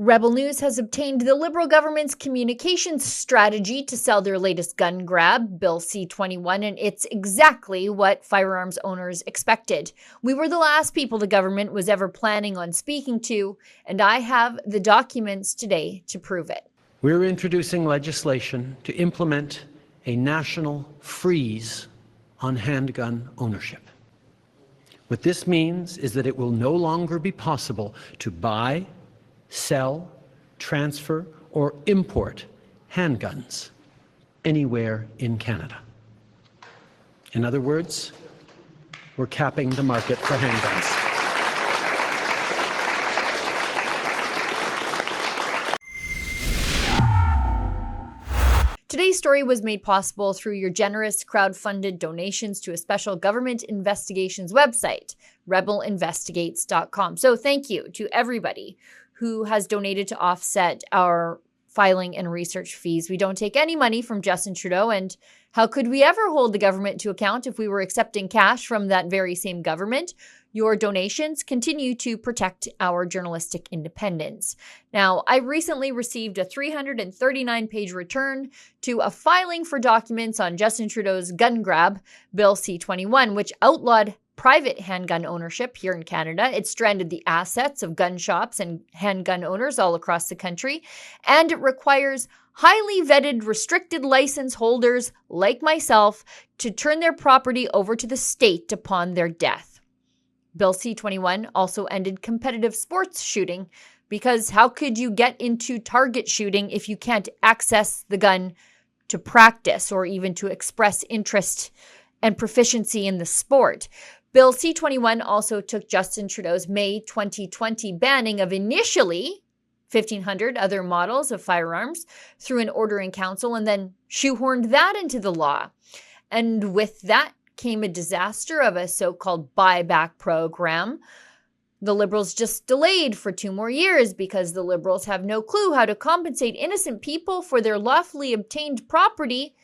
Rebel News has obtained the Liberal government's communications strategy to sell their latest gun grab, Bill C-21, and it's exactly what firearms owners expected. We were the last people the government was ever planning on speaking to, and I have the documents today to prove it. We're introducing legislation to implement a national freeze on handgun ownership. What this means is that it will no longer be possible to buy, sell, transfer, or import handguns anywhere in Canada. In other words, we're capping the market for handguns. Today's story was made possible through your generous crowd-funded donations to a special government investigations website, rebelinvestigates.com. So thank you to everybody who has donated to offset our filing and research fees. We don't take any money from Justin Trudeau, and how could we ever hold the government to account if we were accepting cash from that very same government? Your donations continue to protect our journalistic independence. Now, I recently received a 339-page return to a filing for documents on Justin Trudeau's gun grab, Bill C-21, which outlawed private handgun ownership here in Canada. It stranded the assets of gun shops and handgun owners all across the country, and it requires highly vetted restricted license holders like myself to turn their property over to the state upon their death. Bill C-21 also ended competitive sports shooting, because how could you get into target shooting if you can't access the gun to practice or even to express interest and proficiency in the sport? Bill C-21 also took Justin Trudeau's May 2020 banning of initially 1,500 other models of firearms through an order in council and then shoehorned that into the law. And with that came a disaster of a so-called buyback program. The Liberals just delayed for 2 more years because the Liberals have no clue how to compensate innocent people for their lawfully obtained property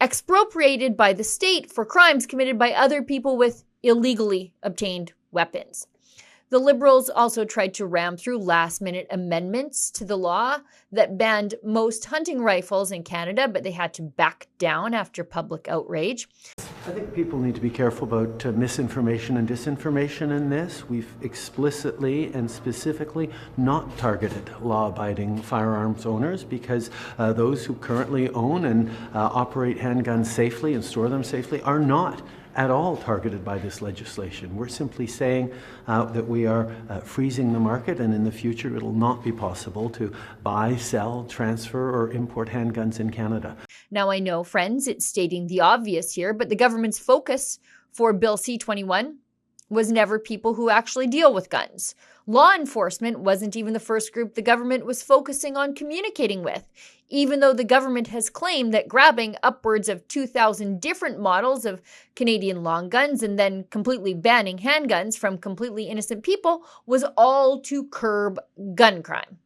expropriated by the state for crimes committed by other people with illegally obtained weapons. The Liberals also tried to ram through last-minute amendments to the law that banned most hunting rifles in Canada, but they had to back down after public outrage. I think people need to be careful about misinformation and disinformation in this. We've explicitly and specifically not targeted law-abiding firearms owners because those who currently own and operate handguns safely and store them safely are not at all targeted by this legislation. We're simply saying that we are freezing the market, and in the future it will not be possible to buy, sell, transfer, or import handguns in Canada. Now I know, friends, it's stating the obvious here, but the government's focus for Bill C-21 was never people who actually deal with guns. Law enforcement wasn't even the first group the government was focusing on communicating with, even though the government has claimed that grabbing upwards of 2,000 different models of Canadian long guns and then completely banning handguns from completely innocent people was all to curb gun crime.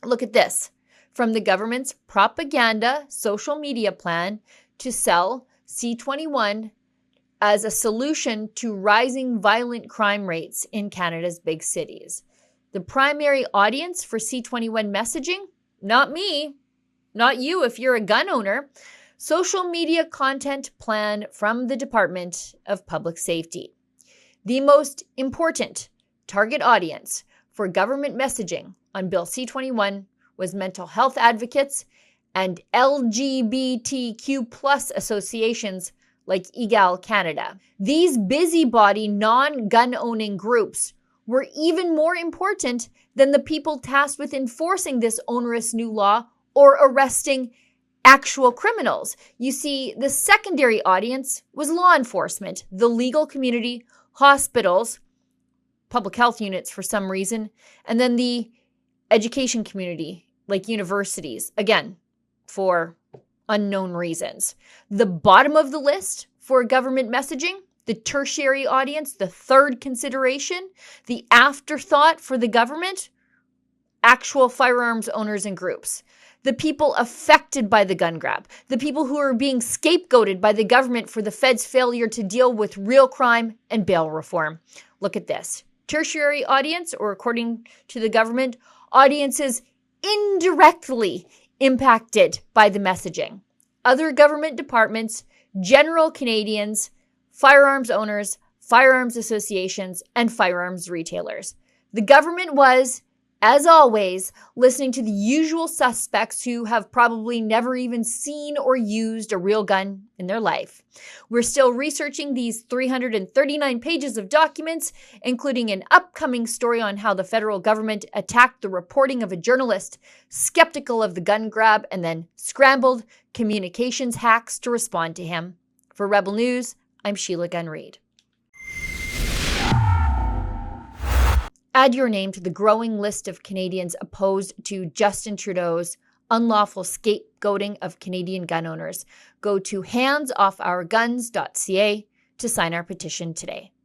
Look at this. From the government's propaganda social media plan to sell C-21 as a solution to rising violent crime rates in Canada's big cities. The primary audience for C-21 messaging? Not me, not you if you're a gun owner. Social media content plan from the Department of Public Safety. The most important target audience for government messaging on Bill C-21 was mental health advocates and LGBTQ+ associations like EGAL Canada. These busybody, non-gun-owning groups were even more important than the people tasked with enforcing this onerous new law or arresting actual criminals. You see, the secondary audience was law enforcement, the legal community, hospitals, public health units for some reason, and then the education community, like universities, again, for unknown reasons. The bottom of the list for government messaging, the tertiary audience, the third consideration, the afterthought for the government, actual firearms owners and groups, the people affected by the gun grab, the people who are being scapegoated by the government for the Fed's failure to deal with real crime and bail reform. Look at this. Tertiary audience, or according to the government, audiences indirectly impacted by the messaging. Other government departments, general Canadians, firearms owners, firearms associations, and firearms retailers. The government was, as always, listening to the usual suspects who have probably never even seen or used a real gun in their life. We're still researching these 339 pages of documents, including an upcoming story on how the federal government attacked the reporting of a journalist skeptical of the gun grab and then scrambled communications hacks to respond to him. For Rebel News, I'm Sheila Gunn Reid. Add your name to the growing list of Canadians opposed to Justin Trudeau's unlawful scapegoating of Canadian gun owners. Go to handsofourguns.ca to sign our petition today.